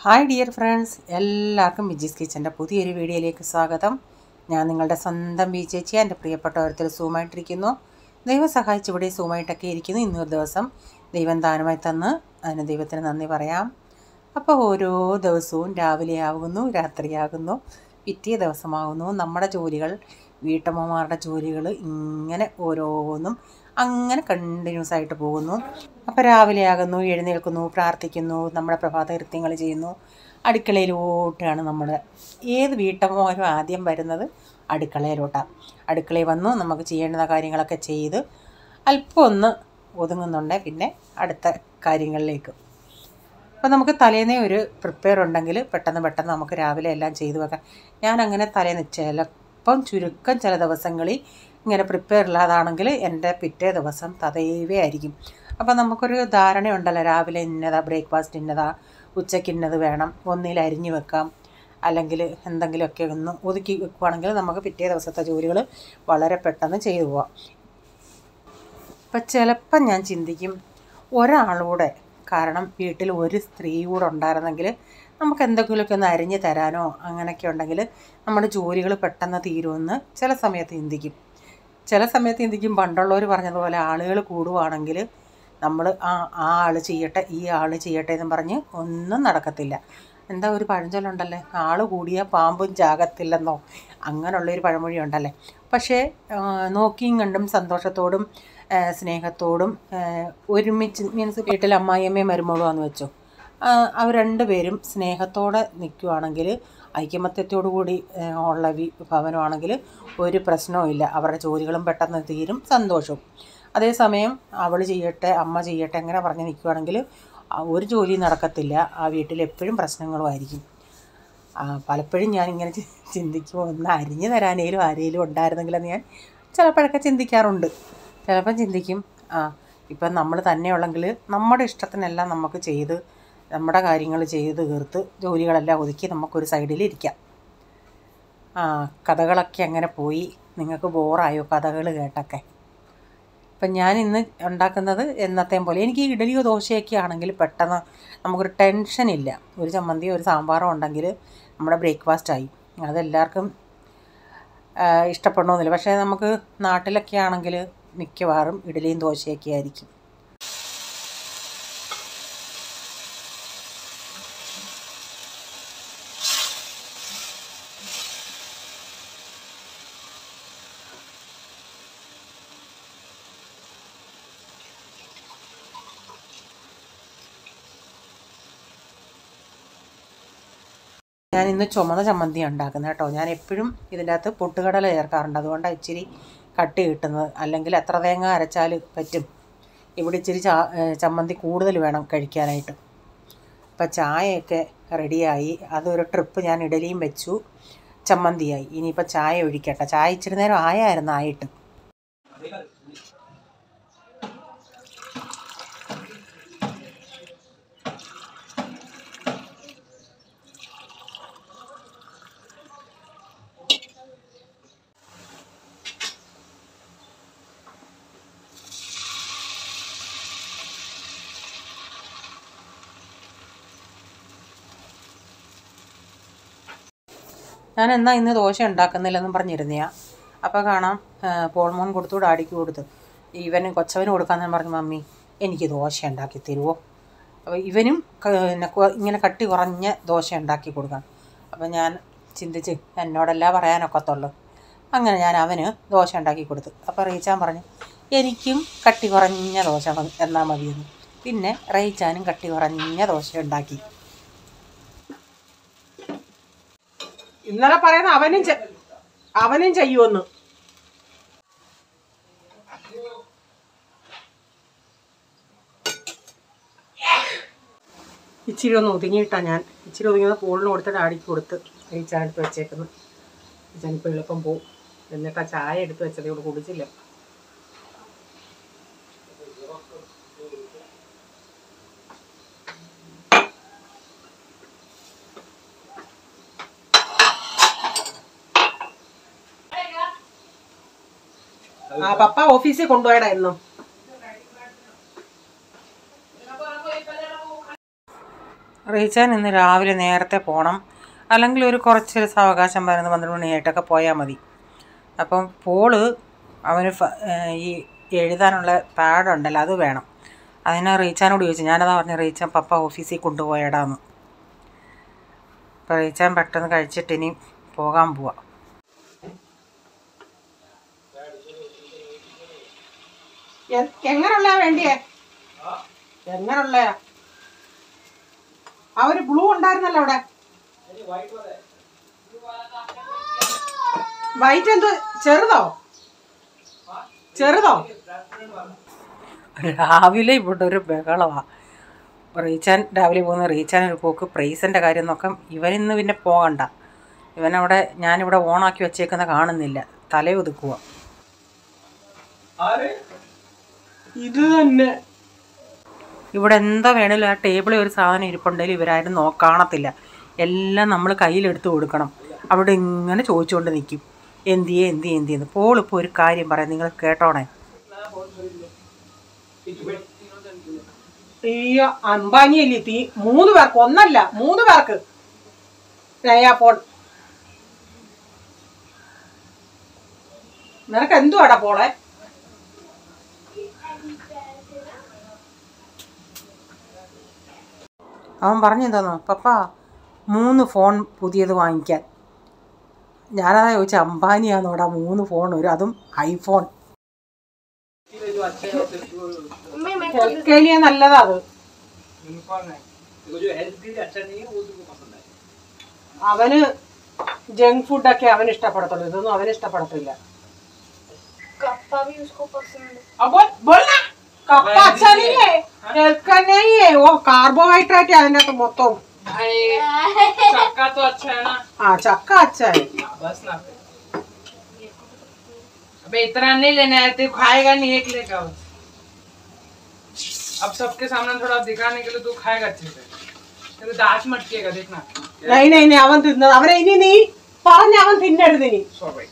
Hi dear friends, എല്ലാവർക്കും വിജീസ് കിച്ചൻ്റെ പുതിയൊരു വീഡിയോയിലേക്ക് സ്വാഗതം. ഞാൻ നിങ്ങളുടെ സ്വന്തം ബി ചേച്ചി. എൻ്റെ പ്രിയപ്പെട്ട ഓരോരുത്തർ സൂമായിട്ടിരിക്കുന്നു. ദൈവം സഹായിച്ച് ഇവിടെ സൂമായിട്ടൊക്കെ ഇരിക്കുന്നു. ഇന്നൊരു ദിവസം ദൈവം ദാനമായി തന്ന് അതിന് ദൈവത്തിന് നന്ദി പറയാം. അപ്പോൾ ഓരോ ദിവസവും രാവിലെ ആകുന്നു, രാത്രിയാകുന്നു, പിറ്റേ ദിവസമാകുന്നു. നമ്മുടെ ജോലികൾ, വീട്ടമ്മമാരുടെ ജോലികൾ ഇങ്ങനെ ഓരോന്നും അങ്ങനെ കണ്ടിന്യൂസ് ആയിട്ട് പോകുന്നു. അപ്പോൾ രാവിലെ ആകുന്നു, എഴുന്നേൽക്കുന്നു, പ്രാർത്ഥിക്കുന്നു, നമ്മുടെ പ്രഭാത കൃത്യങ്ങൾ ചെയ്യുന്നു. അടുക്കളയിലോട്ടാണ് നമ്മുടെ ഏത് വീട്ടമ്മമാരും ആദ്യം വരുന്നത് അടുക്കളയിലോട്ടാണ്. അടുക്കളയിൽ വന്നു നമുക്ക് ചെയ്യേണ്ട കാര്യങ്ങളൊക്കെ ചെയ്ത് അല്പം ഒന്ന് ഒതുങ്ങുന്നുണ്ട്, പിന്നെ അടുത്ത കാര്യങ്ങളിലേക്ക്. അപ്പോൾ നമുക്ക് തലേന്നേ ഒരു പ്രിപ്പയർ ഉണ്ടെങ്കിൽ പെട്ടെന്ന് നമുക്ക് രാവിലെ എല്ലാം ചെയ്തു വെക്കാം. ഞാനങ്ങനെ തലേന്ന് ചിലപ്പം ചുരുക്കം ചില ദിവസങ്ങളിൽ ഇങ്ങനെ പ്രിപ്പയർ ഇല്ലാതാണെങ്കിൽ എൻ്റെ പിറ്റേ ദിവസം തദൈവേ ആയിരിക്കും. അപ്പോൾ നമുക്കൊരു ധാരണയുണ്ടല്ലോ, രാവിലെ ഇന്നതാ ബ്രേക്ക്ഫാസ്റ്റ്, ഇന്നതാ ഉച്ചയ്ക്ക് ഇന്നത് വേണം, ഒന്നിൽ അരിഞ്ഞു വെക്കാം, അല്ലെങ്കിൽ എന്തെങ്കിലുമൊക്കെ ഒന്ന് ഒതുക്കി വെക്കുകയാണെങ്കിൽ നമുക്ക് പിറ്റേ ദിവസത്തെ ജോലികൾ വളരെ പെട്ടെന്ന് ചെയ്തു പോവാം. ഇപ്പം ചിലപ്പം ഞാൻ ചിന്തിക്കും, ഒരാളൂടെ, കാരണം വീട്ടിൽ ഒരു സ്ത്രീ കൂടെ ഉണ്ടായിരുന്നെങ്കിൽ നമുക്ക് എന്തെങ്കിലുമൊക്കെ ഒന്ന് അരിഞ്ഞ് തരാനോ അങ്ങനെയൊക്കെ ഉണ്ടെങ്കിൽ നമ്മുടെ ജോലികൾ പെട്ടെന്ന് തീരുമെന്ന് ചില സമയത്ത് ചിന്തിക്കും. പണ്ടുള്ളവർ പറഞ്ഞതുപോലെ ആളുകൾ കൂടുവാണെങ്കിൽ നമ്മൾ ആ ആൾ ചെയ്യട്ടെ, ഈ ആൾ ചെയ്യട്ടെ എന്നും പറഞ്ഞ് ഒന്നും നടക്കത്തില്ല. എന്താ ഒരു പഴഞ്ചൊല്ലുണ്ടല്ലേ, ആൾ കൂടിയ പാമ്പും ചാകത്തില്ലെന്നോ, അങ്ങനെയുള്ളൊരു പഴമൊഴി ഉണ്ടല്ലേ. പക്ഷേ നോക്കിയും കണ്ടും സന്തോഷത്തോടും സ്നേഹത്തോടും ഒരുമിച്ച്, മീൻസ് വീട്ടിൽ അമ്മായിയമ്മയും മരുമകളുമാണെന്ന് വെച്ചോ, അവർ രണ്ടുപേരും സ്നേഹത്തോടെ നിൽക്കുകയാണെങ്കിൽ, ഐകമത്യത്തോടു കൂടി ഉള്ള ഭവനമാണെങ്കിൽ ഒരു പ്രശ്നവും ഇല്ല. അവരുടെ ജോലികളും പെട്ടെന്ന് തീരും, സന്തോഷവും. അതേസമയം അവൾ ചെയ്യട്ടെ, അമ്മ ചെയ്യട്ടെ അങ്ങനെ പറഞ്ഞ് നിൽക്കുകയാണെങ്കിൽ ഒരു ജോലി നടക്കത്തില്ല. ആ വീട്ടിൽ എപ്പോഴും പ്രശ്നങ്ങളുമായിരിക്കും. പലപ്പോഴും ഞാനിങ്ങനെ ചിന്തിക്കുമ്പോൾ ഒന്ന് അരിഞ്ഞു തരാനേലും ആരെങ്കിലും ഉണ്ടായിരുന്നെങ്കിലെന്ന് ഞാൻ ചിലപ്പോഴൊക്കെ ചിന്തിക്കാറുണ്ട്. ചിലപ്പം ചിന്തിക്കും, ഇപ്പം നമ്മൾ തന്നെയുള്ളെങ്കിൽ നമ്മുടെ ഇഷ്ടത്തിനെല്ലാം നമുക്ക് ചെയ്ത് നമ്മുടെ കാര്യങ്ങൾ ചെയ്ത് തീർത്ത് ജോലികളെല്ലാം ഒതുക്കി നമുക്കൊരു സൈഡിലിരിക്കാം. കഥകളൊക്കെ അങ്ങനെ പോയി. നിങ്ങൾക്ക് ബോറായോ കഥകൾ കേട്ടൊക്കെ? ഇപ്പം ഞാൻ ഇന്ന് ഉണ്ടാക്കുന്നത് എന്നത്തെയും പോലെ. എനിക്ക് ഇഡലിയോ ദോശയൊക്കെ ആണെങ്കിൽ പെട്ടെന്ന് നമുക്കൊരു ടെൻഷനില്ല. ഒരു ചമ്മന്തിയോ ഒരു സാമ്പാറോ ഉണ്ടെങ്കിൽ നമ്മുടെ ബ്രേക്ക്ഫാസ്റ്റായി. അതെല്ലാവർക്കും ഇഷ്ടപ്പെടണമെന്നില്ല. പക്ഷേ നമുക്ക് നാട്ടിലൊക്കെ ആണെങ്കിൽ മിക്കവാറും ഇഡലിയും ദോശയൊക്കെ ആയിരിക്കും. ഞാൻ ഇന്ന് ചുമന്ന ചമ്മന്തി ഉണ്ടാക്കുന്നത് കേട്ടോ. ഞാൻ എപ്പോഴും ഇതിൻ്റെ അകത്ത് പൊട്ടുകടല ചേർക്കാറുണ്ട്, അതുകൊണ്ടാണ് ഇച്ചിരി കട്ടി കിട്ടുന്നത്. അല്ലെങ്കിൽ എത്ര തേങ്ങ അരച്ചാൽ പറ്റും. ഇവിടെ ഇച്ചിരി ചമ്മന്തി കൂടുതൽ വേണം കഴിക്കാനായിട്ട്. ഇപ്പം ചായയൊക്കെ റെഡിയായി. അതൊരു ട്രിപ്പ് ഞാൻ ഇഡലിയും വെച്ചു, ചമ്മന്തിയായി. ഇനിയിപ്പോൾ ചായ ഒഴിക്കട്ടെ. ചായ ഇച്ചിരി നേരം ആയിട്ട്. ഞാൻ എന്നാൽ ഇന്ന് ദോശ ഉണ്ടാക്കുന്നില്ലെന്നും പറഞ്ഞിരുന്നയാ. അപ്പോൾ കാണാം പോൾമോൻ കൊടുത്തു, ഡാഡിക്ക് കൊടുത്തു. കൊച്ചവന് കൊടുക്കാമെന്ന് പറഞ്ഞു, മമ്മി എനിക്ക് ദോശ ഉണ്ടാക്കി തരുമോ? അപ്പോൾ ഇവനും ഇങ്ങനെ കട്ടി കുറഞ്ഞ ദോശ ഉണ്ടാക്കി കൊടുക്കണം. അപ്പോൾ ഞാൻ ചിന്തിച്ച്, എന്നോടെല്ലാം പറയാനൊക്കത്തുള്ളൂ. അങ്ങനെ ഞാൻ അവന് ദോശ ഉണ്ടാക്കി കൊടുത്തു. അപ്പോൾ റീച്ചാൻ പറഞ്ഞു, എനിക്കും കട്ടി കുറഞ്ഞ ദോശ എന്നാൽ മതിയെന്ന്. പിന്നെ റീച്ചാനും കട്ടി കുറഞ്ഞ ദോശ ഉണ്ടാക്കി. ഇന്നലെ പറയുന്ന അവനും ചെയ്യുമെന്ന്. ഇച്ചിരി ഒന്ന് ഒതുങ്ങിയിട്ടാണ് ഞാൻ ഇച്ചിരി ഒതുങ്ങിയത് പൂളിന് കൊടുത്ത് ഡാഡിക്ക് കൊടുത്ത് റീച്ചാനെടുത്ത് വെച്ചേക്കുന്നു. ഞാനിപ്പോൾ എളുപ്പം പോവും. എന്നിട്ട് ചായ എടുത്ത് വെച്ചത് ഇവിടെ കുടിച്ചില്ല. പപ്പ ഓഫീസിൽ കൊണ്ടുപോയടായിരുന്നു. റീച്ചാൻ ഇന്ന് രാവിലെ നേരത്തെ പോകണം, അല്ലെങ്കിൽ ഒരു കുറച്ച് സാവകാശം 12 മണിയായിട്ടൊക്കെ പോയാൽ മതി. അപ്പം പോള് അവന് ഈ എഴുതാനുള്ള പാഡുണ്ടല്ലോ അത് വേണം. അതിനെ റീച്ചാനോട് ചോദിച്ചു. ഞാനതാ പറഞ്ഞു, റീച്ചാൻ പപ്പ ഓഫീസിൽ കൊണ്ടുപോയടാന്ന്. അപ്പോൾ റീച്ചാൻ പെട്ടെന്ന് കഴിച്ചിട്ട് ഇനി പോകാൻ പോവാം. എങ്ങനെയുള്ള വേണ്ടിയേ? എങ്ങനെയുള്ള ആ ഒരു ബ്ലൂ ഉണ്ടായിരുന്നല്ലോ അവിടെ. വൈറ്റ് എന്ത് ചെറുതോ? രാവിലെ ഇവിടെ ഒരു ബഹളമാണ്. റീച്ചാൻ രാവിലെ പോകുന്ന റീച്ചാൻ ഒരു പോക്ക്. പ്രൈസിൻ്റെ കാര്യം നോക്കാം. ഇവനിന്ന് പിന്നെ പോകണ്ട. ഇവനവിടെ ഞാനിവിടെ ഓണാക്കി വെച്ചേക്കുന്ന കാണുന്നില്ല, തലയൊതുക്കുക. ഇത് തന്നെ ഇവിടെ എന്താ വേണേലും ആ ടേബിളിൽ ഒരു സാധനം ഇരിപ്പുണ്ടെങ്കിലും ഇവരാരും കാണത്തില്ല. എല്ലാം നമ്മൾ കയ്യിലെടുത്ത് കൊടുക്കണം. അവിടെ ഇങ്ങനെ ചോദിച്ചുകൊണ്ട് നിൽക്കും, എന്തിയെന്ന്. പോളിപ്പോൾ ഒരു കാര്യം പറയാം, നിങ്ങൾ കേട്ടോണേ. അയ്യോ, അംബാനിയല്ലേ തീ 3 പേർക്ക്, ഒന്നല്ല 3 പേർക്ക് നയാപ്പോൾ. നിനക്ക് എന്തുവാടാ പോളെ? അവൻ പറഞ്ഞെന്തോന്നോ, പപ്പ 3 ഫോൺ പുതിയത് വാങ്ങിക്കാൻ. ഞാനതാ ചോദിച്ചാൽ, അംബാനിയാന്നോടാ 3 ഫോൺ വരും, അതും ഐഫോൺ. നല്ലതാ അത്. അവന് ജങ്ക് ഫുഡൊക്കെ അവന് ഇഷ്ടപ്പെടത്തുള്ളൂ, ഇതൊന്നും അവന് ഇഷ്ടപ്പെടത്തില്ല. കാർബോഹൈഡ്രേറ്റ് അതിൻ്റെ അകത്ത് മൊത്തം. चक्का अच्छा है। बस ना अबे इतना नहीं लेना है, तू खाएगा नहीं, एक लेगा। अब सबके सामने थोड़ा दिखाने के लिए तू खाएगा अच्छे से, तेरे दांत मटकेगा देखना। नहीं അവൻ തിന്ന അവനെ ഇനി നീ പറഞ്ഞ അവൻ തിന്നരുത് ഇനി. സോറി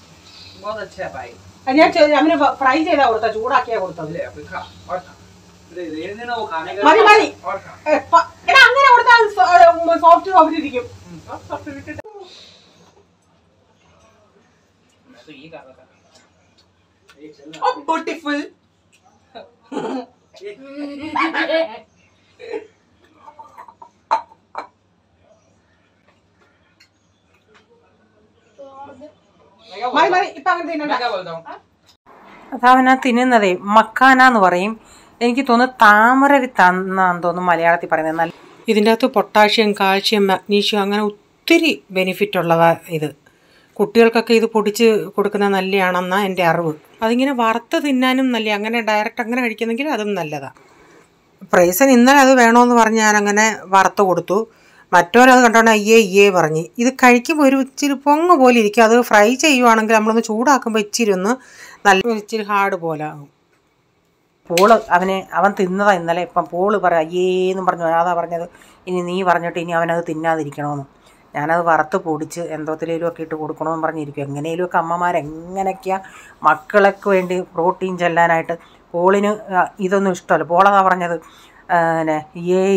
बहुत अच्छा है भाई. ഞാൻ അവനെ ഫ്രൈ ചെയ്താ കൊടുത്ത, ചൂടാക്കിയാ കൊടുത്തത്. മതി അങ്ങനെ കൊടുത്താൽ സോഫ്റ്റ് ഇരിക്കും. ब्यूटीफुल. അതവനാ തിന്നുന്നതേ മക്കാന എന്ന് പറയും. എനിക്ക് തോന്നുന്നു താമര തന്നാന്ന് തോന്നുന്നു മലയാളത്തിൽ പറയുന്നത്. നല്ല ഇതിൻ്റെ അകത്ത് പൊട്ടാഷ്യം, കാൽഷ്യം, മഗ്നീഷ്യം അങ്ങനെ ഒത്തിരി ബെനിഫിറ്റ് ഉള്ളതാണ് ഇത്. കുട്ടികൾക്കൊക്കെ ഇത് പൊടിച്ച് കൊടുക്കുന്നത് നല്ലതാണെന്നാണ് എൻ്റെ അറിവ്. അതിങ്ങനെ വറുത്ത് തിന്നാനും നല്ല, അങ്ങനെ ഡയറക്റ്റ് അങ്ങനെ കഴിക്കുന്നെങ്കിൽ അതും നല്ലതാണ്. പ്രൈസൻ ഇന്നലെ അത് വേണമെന്ന് പറഞ്ഞ് ഞാനങ്ങനെ വറുത്ത് കൊടുത്തു. മറ്റോരത് കണ്ടോണ്ട് അയ്യേ പറഞ്ഞ്. ഇത് കഴിക്കുമ്പോൾ ഒരു ഇച്ചിരി പൊങ്ങ് പോലെ ഇരിക്കും. അത് ഫ്രൈ ചെയ്യുവാണെങ്കിൽ നമ്മളൊന്ന് ചൂടാക്കുമ്പോൾ ഇച്ചിരി ഒന്ന് നല്ല ഇച്ചിരി ഹാർഡ് പോലെ ആകും. പോള് അവൻ തിന്നതാണ് ഇന്നലെ. ഇപ്പം പോള് പറയാം അയ്യേന്നും പറഞ്ഞു. അതാ പറഞ്ഞത്, ഇനി നീ പറഞ്ഞിട്ട് ഇനി അവനത് തിന്നാതിരിക്കണമെന്ന്. ഞാനത് വറുത്ത് പൊടിച്ച് എന്തോത്തിലേലും ഒക്കെ ഇട്ട് കൊടുക്കണമെന്ന് പറഞ്ഞിരിക്കും. എങ്ങനെയൊക്കെ അമ്മമാരെങ്ങനെയൊക്കെയാണ് മക്കൾക്ക് വേണ്ടി പ്രോട്ടീൻ ചെല്ലാനായിട്ട്. പോളിന് ഇതൊന്നും ഇഷ്ടമല്ല. പോളതാ പറഞ്ഞത്,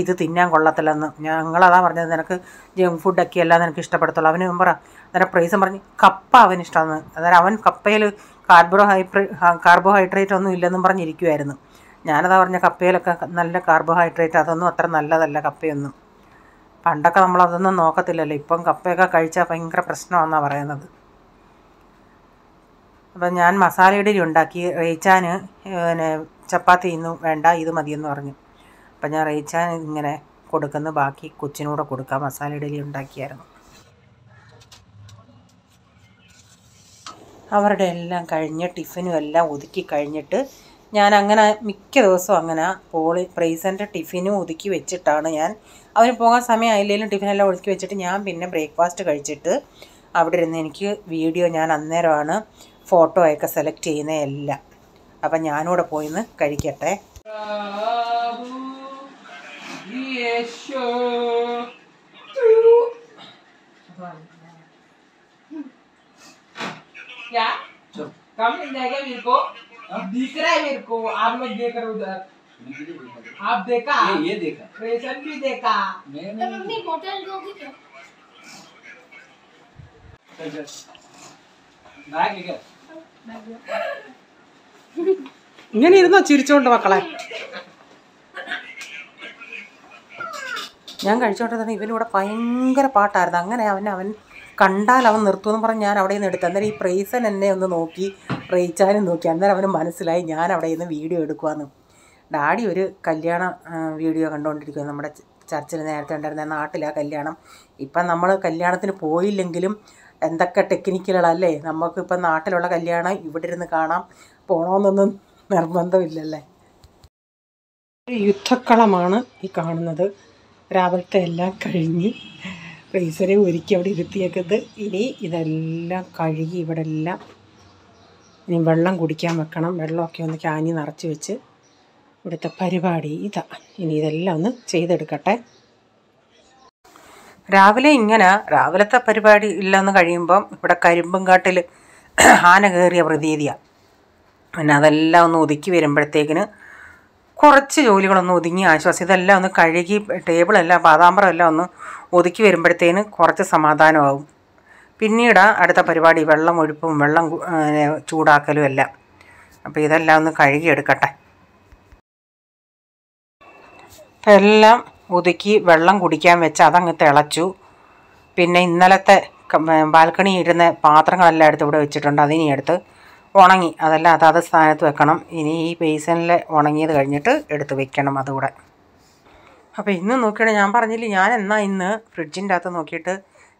ഇത് തിന്നാൻ കൊള്ളത്തില്ലെന്ന്. ഞങ്ങളതാ പറഞ്ഞത്, നിനക്ക് ജങ്ക് ഫുഡൊക്കെ അല്ല നിനക്ക് ഇഷ്ടപ്പെടത്തുള്ളൂ. അവന് പറ അന്നേരം പ്രൈസും പറഞ്ഞ് കപ്പ അവന് ഇഷ്ടമെന്ന്. അന്നേരം അവൻ കപ്പയിൽ കാർബോഹൈഡ്രേറ്റ് ഒന്നും ഇല്ലെന്നും പറഞ്ഞിരിക്കുമായിരുന്നു. ഞാനതാ പറഞ്ഞ കപ്പയിലൊക്കെ നല്ല കാർബോഹൈഡ്രേറ്റ്, അതൊന്നും അത്ര നല്ലതല്ല കപ്പയൊന്നും. പണ്ടൊക്കെ നമ്മളതൊന്നും നോക്കത്തില്ലല്ലോ. ഇപ്പം കപ്പയൊക്കെ കഴിച്ചാൽ ഭയങ്കര പ്രശ്നമാണെന്നാണ് പറയുന്നത്. അപ്പം ഞാൻ മസാല ഇഡലി ഉണ്ടാക്കി. റേച്ചാന് ചപ്പാത്തി ഇന്നും വേണ്ട, ഇത് മതിയെന്ന് പറഞ്ഞു. അപ്പം ഞാൻ റേച്ചാൻ ഇങ്ങനെ കൊടുക്കുന്നു, ബാക്കി കൊച്ചിനൂടെ കൊടുക്കാം. മസാല ഇഡലി ഉണ്ടാക്കിയായിരുന്നു. അവരുടെ എല്ലാം കഴിഞ്ഞ് ടിഫിനും എല്ലാം ഒതുക്കി കഴിഞ്ഞിട്ട് ഞാൻ അങ്ങനെ മിക്ക ദിവസവും അങ്ങനെ പ്രൈസൻ്റെ ടിഫിനും ഒതുക്കി വെച്ചിട്ടാണ് അവന് പോകാൻ സമയമായില്ലെങ്കിലും ടിഫിനെല്ലാം ഒതുക്കി വെച്ചിട്ട് ഞാൻ പിന്നെ ബ്രേക്ക്ഫാസ്റ്റ് കഴിച്ചിട്ട് അവിടെ ഇരുന്ന് എനിക്ക് വീഡിയോ ഞാൻ അന്നേരമാണ് ഫോട്ടോ ഒക്കെ സെലക്ട് ചെയ്യുന്നത് എല്ലാം. അപ്പം ഞാനിവിടെ പോയിന്ന് കഴിക്കട്ടെ. कम मिल जाएगा मेरे को, दिख रहा है मेरे को, आप लोग देख रहे हो उधर. आप देखा? ये देखा, प्रेषण भी देखा। मम्मी बोतल दोगी क्या? बैग लेकर ഇങ്ങനെ ഇരുന്നോ ചിരിച്ചോണ്ട് മക്കളെ? ഞാൻ കഴിച്ചോണ്ടിരുന്ന ഇവനിവിടെ ഭയങ്കര പാട്ടായിരുന്നു. അങ്ങനെ അവൻ കണ്ടാൽ അവൻ നിർത്തുമെന്ന് പറഞ്ഞ് ഞാൻ അവിടെ നിന്ന് എടുത്തു. അന്നേരം ഈ പ്രൈസൻ എന്നെ ഒന്ന് നോക്കി, റേച്ചാനും നോക്കി. അന്നേരം അവന് മനസ്സിലായി ഞാൻ അവിടെ നിന്ന് വീഡിയോ എടുക്കുവാന്ന്. ഡാഡി ഒരു കല്യാണ വീഡിയോ കണ്ടുകൊണ്ടിരിക്കുക. നമ്മുടെ ചർച്ചിൽ നേരത്തെ ഉണ്ടായിരുന്ന നാട്ടിലാ കല്യാണം. ഇപ്പം നമ്മൾ കല്യാണത്തിന് പോയില്ലെങ്കിലും എന്തൊക്കെ ടെക്നിക്കുകളല്ലേ, നമുക്കിപ്പം നാട്ടിലുള്ള കല്യാണം ഇവിടെ ഇരുന്ന് കാണാം. പോകണമെന്നൊന്നും നിർബന്ധമില്ലല്ലേ. ഒരു യുദ്ധക്കളമാണ് ഈ കാണുന്നത്. രാവിലത്തെ എല്ലാം കഴിഞ്ഞ് ഫ്രീസറെ ഒരുക്കി അവിടെ ഇരുത്തിയേക്കുന്നത്. ഇനി ഇതെല്ലാം കഴുകി ഇവിടെ എല്ലാം ഇനി വെള്ളം കുടിക്കാൻ വെക്കണം. വെള്ളമൊക്കെ ഒന്ന് ക്യാനി നിറച്ച് വെച്ച് ഇവിടുത്തെ പരിപാടി ഇതാ. ഇനി ഇതെല്ലാം ഒന്ന് ചെയ്തെടുക്കട്ടെ. രാവിലെ ഇങ്ങനെ രാവിലത്തെ പരിപാടി ഇല്ലെന്ന് കഴിയുമ്പം ഇവിടെ കരിമ്പുംകാട്ടിൽ ആന കയറിയ പ്രതീതിയാണ്. പിന്നെ അതെല്ലാം ഒന്ന് ഒതുക്കി വരുമ്പോഴത്തേക്കിന് കുറച്ച് ജോലികളൊന്ന് ഒതുങ്ങി ആശ്വാസം. ഇതെല്ലാം ഒന്ന് കഴുകി ടേബിളെല്ലാം പാതാമ്പറമെല്ലാം ഒന്ന് ഒതുക്കി വരുമ്പോഴത്തേന് കുറച്ച് സമാധാനമാകും. പിന്നീട് അടുത്ത പരിപാടി വെള്ളം ഒഴുപ്പും വെള്ളം ചൂടാക്കലും എല്ലാം. അപ്പോൾ ഇതെല്ലാം ഒന്ന് കഴുകിയെടുക്കട്ടെ. അപ്പം എല്ലാം ഒതുക്കി വെള്ളം കുടിക്കാൻ വെച്ച് അതങ്ങ് തിളച്ചു. പിന്നെ ഇന്നലത്തെ ബാൽക്കണി ഇരുന്ന പാത്രങ്ങളെല്ലാം എടുത്ത് ഇവിടെ വെച്ചിട്ടുണ്ട്. അതിനി എടുത്ത് ഉണങ്ങി അതെല്ലാം അതാത് സ്ഥാനത്ത് വെക്കണം. ഇനി ഈ ബേസിനിൽ ഉണങ്ങിയത് കഴിഞ്ഞിട്ട് എടുത്ത് വെക്കണം അതുകൂടെ. അപ്പോൾ ഇന്ന് നോക്കിയാണെങ്കിൽ ഞാൻ പറഞ്ഞില്ലേ, ഞാൻ ഇന്ന് ഫ്രിഡ്ജിൻ്റെ അകത്ത് നോക്കിയിട്ട്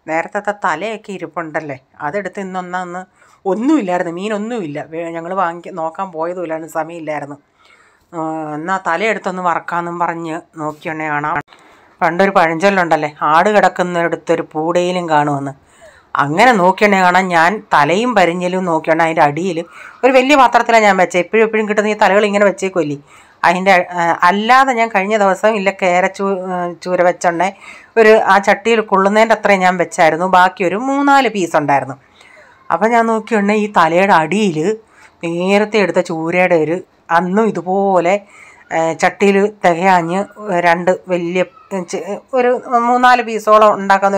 നേരത്തെ തലയൊക്കെ ഇരിപ്പുണ്ടല്ലേ, അതെടുത്ത് ഇന്നൊന്ന് ഒന്നുമില്ലായിരുന്നു, മീനൊന്നുമില്ല. ഞങ്ങൾ നോക്കാൻ പോയതുമില്ലായിരുന്നു, സമയമില്ലായിരുന്നു. എന്നാൽ തലയെടുത്തൊന്ന് വറക്കാമെന്നും പറഞ്ഞ് നോക്കിയുണ്ടേ കാണാം. പണ്ടൊരു പഴഞ്ചൊല്ലുണ്ടല്ലേ, ആട് കിടക്കുന്നിടത്തൊരു പൂടയിലും കാണുമെന്ന്. അങ്ങനെ നോക്കിയുണ്ടേ കാണാം. ഞാൻ തലയും പരിഞ്ഞലും നോക്കിയുണ്ട് അതിൻ്റെ അടിയിൽ ഒരു വലിയ പാത്രത്തിലാണ് ഞാൻ വെച്ചത്. എപ്പോഴും കിട്ടുന്ന ഈ തലകൾ ഇങ്ങനെ വെച്ചേക്കുമല്ലേ. അതിൻ്റെ അല്ലാതെ ഞാൻ കഴിഞ്ഞ ദിവസം ചൂര വെച്ചുണ്ടേ ആ ചട്ടിയിൽ കൊള്ളുന്നതിൻ്റെ അത്രയും ഞാൻ വെച്ചായിരുന്നു. ബാക്കി ഒരു 3-4 പീസ് ഉണ്ടായിരുന്നു. അപ്പം ഞാൻ നോക്കിയുണ്ടേ ഈ തലയുടെ അടിയിൽ നേരത്തെ എടുത്ത ചൂരയുടെ അന്നും ഇതുപോലെ ചട്ടിയിൽ തികയാഞ്ഞ് 2 വലിയ ഒരു 3-4 പീസോളം ഉണ്ടാക്കുന്ന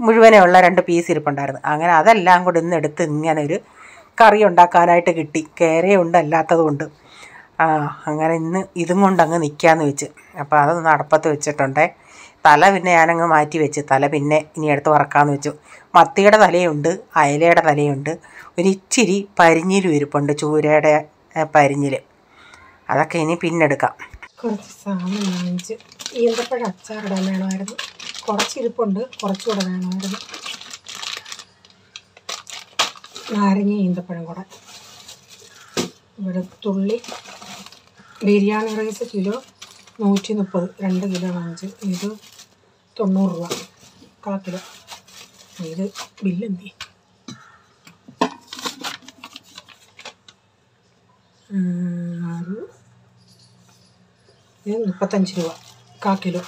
മുഴുവനുള്ള 2 പീസ് ഇരിപ്പുണ്ടായിരുന്നു. അങ്ങനെ അതെല്ലാം കൂടി ഇന്നെടുത്ത് ഇങ്ങനെ ഒരു കറി ഉണ്ടാക്കാനായിട്ട് കിട്ടി. കേരയുണ്ട് അല്ലാത്തതുകൊണ്ട്. അങ്ങനെ ഇന്ന് ഇതും കൊണ്ടങ്ങ് നിൽക്കാമെന്ന് വെച്ച്. അപ്പോൾ അതൊന്ന് അടുപ്പത്ത് വെച്ചിട്ടുണ്ടേ. തല പിന്നെ ഞാനങ്ങ് മാറ്റി വെച്ച്. തല പിന്നെ ഇനി എടുത്ത് വറക്കാമെന്ന് വെച്ചു. മത്തിയുടെ തലയുണ്ട്, അയലയുടെ തലയുണ്ട്, ഒരിച്ചിരി പരിഞ്ഞിലും ഇരിപ്പുണ്ട്, ചൂരയുടെ പരിഞ്ഞിൽ. അതൊക്കെ ഇനി പിന്നെടുക്കാം. കുറച്ച് സാധനം വാങ്ങിച്ച് ഈന്തപ്പഴം അച്ചാറിടാൻ വേണമായിരുന്നു. കുറച്ചിരിപ്പുണ്ട്, കുറച്ചുകൂടെ വേണമായിരുന്നു. നാരങ്ങ ഈന്തപ്പഴം കൂടെ. വെളുത്തുള്ളി, ബിരിയാണി റൈസ് കിലോ 130, 2 കിലോ വാങ്ങിച്ച്. ഇത് 90 രൂപ 1/4 കിലോ. ഇത് ബില്ലെന്തി. ഇത് 35 രൂപ 1/4 കിലോ.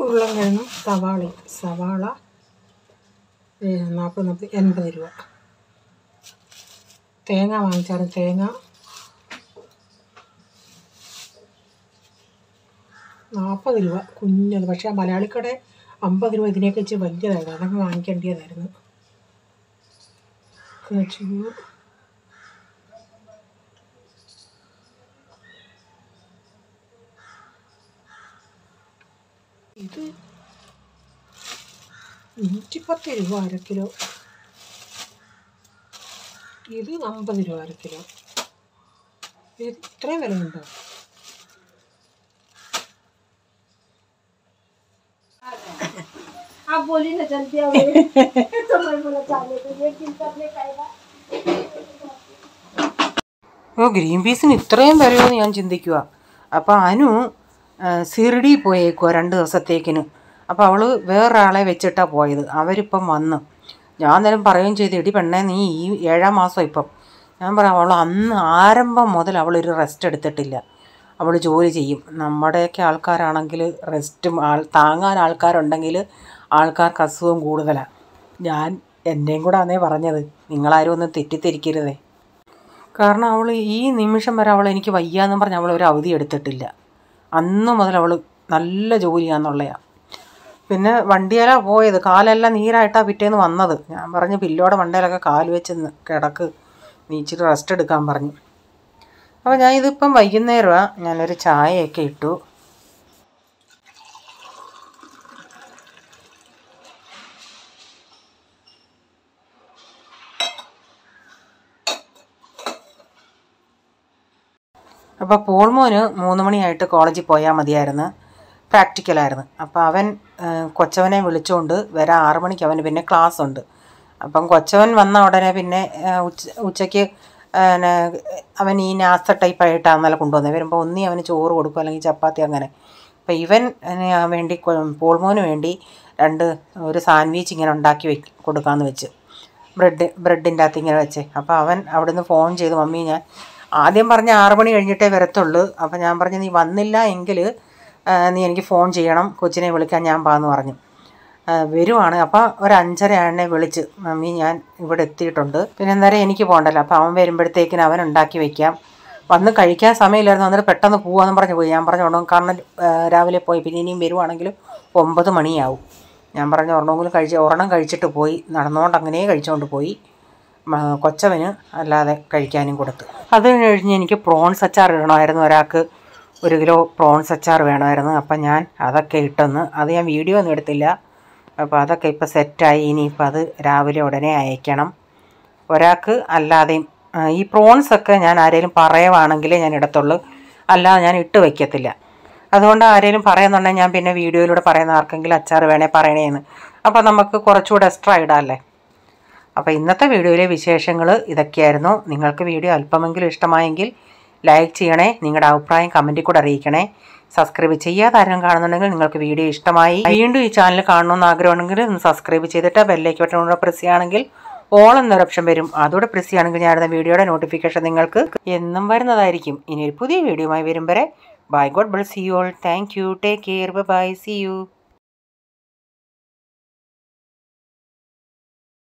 ഉരുളൻകിഴങ്ങും സവാളയും. സവാള 80 രൂപ. തേങ്ങ വാങ്ങിച്ചാലും തേങ്ങ 40 രൂപ കുഞ്ഞത്. പക്ഷേ ആ മലയാളിക്കട 50 രൂപ ഇതിനേക്ക് വെച്ച് വലിയതായിരുന്നു. അതൊക്കെ വാങ്ങിക്കേണ്ടതായിരുന്നു. ഇത് 110 രൂപ 1/2 കിലോ. ഇത് 50 രൂപ 1/2 കിലോ. ഇത് ഇത്രയും വിലയുണ്ടോ? आप बोली ना जल्दी आओ तो मैं बोला चाले तो ये किन करने खाएगा. ഗ്രീൻ പീസിന് ഇത്രയും തരുമെന്ന് ഞാൻ ചിന്തിക്കുക. അപ്പോൾ അനു സിർഡി പോയേക്കുക 2 ദിവസത്തേക്കിന്. അപ്പോൾ അവൾ വേറൊരാളെ വെച്ചിട്ടാണ് പോയത്. അവരിപ്പം വന്ന് ഞാൻ നേരം പറയുകയും ചെയ്തു, എടി പെണ്ണേ നീ ഈ 7-ാം മാസം ഇപ്പം ഞാൻ പറയാം, അവൾ അന്ന് ആരംഭം മുതൽ അവളൊരു റെസ്റ്റ് എടുത്തിട്ടില്ല. അവൾ ജോലി ചെയ്യും. നമ്മുടെയൊക്കെ ആൾക്കാരാണെങ്കിൽ റെസ്റ്റും താങ്ങാൻ ആൾക്കാരുണ്ടെങ്കിൽ ആൾക്കാർക്ക് അസുഖം കൂടുതലാണ്. എൻ്റെയും കൂടെ ആണേ പറഞ്ഞത്, നിങ്ങളാരും ഒന്നും തെറ്റിദ്ധരിക്കരുതേ. കാരണം അവൾ ഈ നിമിഷം വരെ അവൾ എനിക്ക് വയ്യാന്നും പറഞ്ഞ് അവൾ ഒരു അവധി എടുത്തിട്ടില്ല. അന്ന് മുതൽ അവൾ നല്ല ജോലിയാണെന്നുള്ളതാണ്. പിന്നെ വണ്ടിയിലാണ് പോയത്. കാലെല്ലാം നീരായിട്ടാണ് പിറ്റേന്ന് വന്നത്. ഞാൻ പറഞ്ഞു, പില്ലോടെ വണ്ടിയിലൊക്കെ കാല് വെച്ച് കിടക്ക്, നീ ഇച്ചിരി റെസ്റ്റ് എടുക്കാൻ പറഞ്ഞു. അപ്പോൾ ഞാൻ ഇതിപ്പം വൈകുന്നേരമാണ്. ഞാനൊരു ചായയൊക്കെ ഇട്ടു. അപ്പോൾ പോൾമോന് 3 മണിയായിട്ട് കോളേജിൽ പോയാൽ മതിയായിരുന്നു. പ്രാക്ടിക്കലായിരുന്നു. അപ്പോൾ അവൻ കൊച്ചവനെ വിളിച്ചുകൊണ്ട് വരാൻ 6 മണിക്ക് അവന് പിന്നെ ക്ലാസ് ഉണ്ട്. അപ്പം കൊച്ചവൻ വന്ന ഉടനെ പിന്നെ ഉച്ചയ്ക്ക് അവൻ ഈ നാസ്ത ടൈപ്പായിട്ടാണ് നല്ല കൊണ്ടുവന്നത്. വരുമ്പോൾ ഒന്നി അവന് ചോറ് കൊടുക്കും, അല്ലെങ്കിൽ ചപ്പാത്തി അങ്ങനെ. അപ്പോൾ ഇവൻ വേണ്ടി പോൾമോന് വേണ്ടി ഒരു സാൻഡ്വിച്ച് ഇങ്ങനെ ഉണ്ടാക്കി കൊടുക്കാമെന്ന് വെച്ച്, ബ്രെഡിൻ്റെ അകത്ത് ഇങ്ങനെ വെച്ച്. അപ്പോൾ അവൻ അവിടുന്ന് ഫോൺ ചെയ്ത്, മമ്മി ഞാൻ ആദ്യം പറഞ്ഞ 6 മണി കഴിഞ്ഞിട്ടേ വരത്തുള്ളൂ. അപ്പോൾ ഞാൻ പറഞ്ഞു, നീ വന്നില്ല എങ്കിൽ നീ എനിക്ക് ഫോൺ ചെയ്യണം, കൊച്ചിനെ വിളിക്കാൻ ഞാൻ പാന്ന് പറഞ്ഞു. വരുവാണ്. അപ്പോൾ ഒരു 5:30 ആയതിനെ വിളിച്ച്, മമ്മി ഞാൻ ഇവിടെ എത്തിയിട്ടുണ്ട്, പിന്നെ എന്തായാലും എനിക്ക് പോകണ്ടല്ലോ. അപ്പോൾ അവൻ വരുമ്പോഴത്തേക്കിന് അവൻ ഉണ്ടാക്കി വയ്ക്കാം. വന്ന് കഴിക്കാൻ സമയമില്ലായിരുന്നു, അന്നേരം പെട്ടെന്ന് പോകാമെന്ന് പറഞ്ഞ് പോയി. ഞാൻ പറഞ്ഞു ഉടനെ, കാരണം രാവിലെ പോയി, പിന്നെ ഇനിയും വരുവാണെങ്കിലും 9 മണിയാവും. ഞാൻ പറഞ്ഞു ഒരെണ്ണം കഴിച്ചിട്ട് പോയി. നടന്നുകൊണ്ട് അങ്ങനെ കഴിച്ചുകൊണ്ട് പോയി. കൊച്ചവന് അല്ലാതെ കഴിക്കാനും കൊടുത്തു. അത് കഴിഞ്ഞ് എനിക്ക് പ്രോൺസ് അച്ചാർ ഇടണമായിരുന്നു. ഒരാൾക്ക് 1 കിലോ പ്രോൺസ് അച്ചാർ വേണമായിരുന്നു. അപ്പം ഞാൻ അതൊക്കെ ഇട്ടെന്ന്. അത് ഞാൻ വീഡിയോ ഒന്നും എടുത്തില്ല. അപ്പോൾ അതൊക്കെ ഇപ്പോൾ സെറ്റായി. ഇനിയിപ്പോൾ അത് രാവിലെ ഉടനെ അയക്കണം. ഒരാൾക്ക് അല്ലാതെയും ഈ പ്രോൺസൊക്കെ ഞാൻ ആരെങ്കിലും പറയുവാണെങ്കിലേ ഞാൻ ഇടത്തുള്ളൂ, അല്ലാതെ ഞാൻ ഇട്ട് വയ്ക്കത്തില്ല. അതുകൊണ്ട് ആരെങ്കിലും പറയുന്നുണ്ടെങ്കിൽ ഞാൻ പിന്നെ വീഡിയോയിലൂടെ പറയുന്ന ആർക്കെങ്കിലും അച്ചാർ വേണേൽ പറയണേന്ന്. അപ്പോൾ നമുക്ക് കുറച്ചുകൂടെ എക്സ്ട്രാ ഇടാമല്ലേ. അപ്പോൾ ഇന്നത്തെ വീഡിയോയിലെ വിശേഷങ്ങൾ ഇതൊക്കെയായിരുന്നു. നിങ്ങൾക്ക് വീഡിയോ അല്പമെങ്കിലും ഇഷ്ടമായെങ്കിൽ ലൈക്ക് ചെയ്യണേ. നിങ്ങളുടെ അഭിപ്രായം കമൻറ്റിൽ കൂടെ അറിയിക്കണേ. സബ്സ്ക്രൈബ് ചെയ്യാതെ ആരും കാണുന്നുണ്ടെങ്കിൽ നിങ്ങൾക്ക് വീഡിയോ ഇഷ്ടമായി വീണ്ടും ഈ ചാനൽ കാണണമെന്ന് ആഗ്രഹമുണ്ടെങ്കിൽ ഒന്ന് സബ്സ്ക്രൈബ് ചെയ്തിട്ട് ബെല്ലൈക്കൻ ബട്ടൺ കൂടെ പ്രസ് ചെയ്യുകയാണെങ്കിൽ ഓൾ എന്നൊരു ഓപ്ഷൻ വരും. അതോടെ പ്രസ് ചെയ്യുകയാണെങ്കിൽ ഞാനിടുന്ന വീഡിയോയുടെ നോട്ടിഫിക്കേഷൻ നിങ്ങൾക്ക് എന്നും വരുന്നതായിരിക്കും. ഇനി ഒരു പുതിയ വീഡിയോയുമായി വരും വരെ bye, God bless you all. Thank you. Take care. Bye. See U.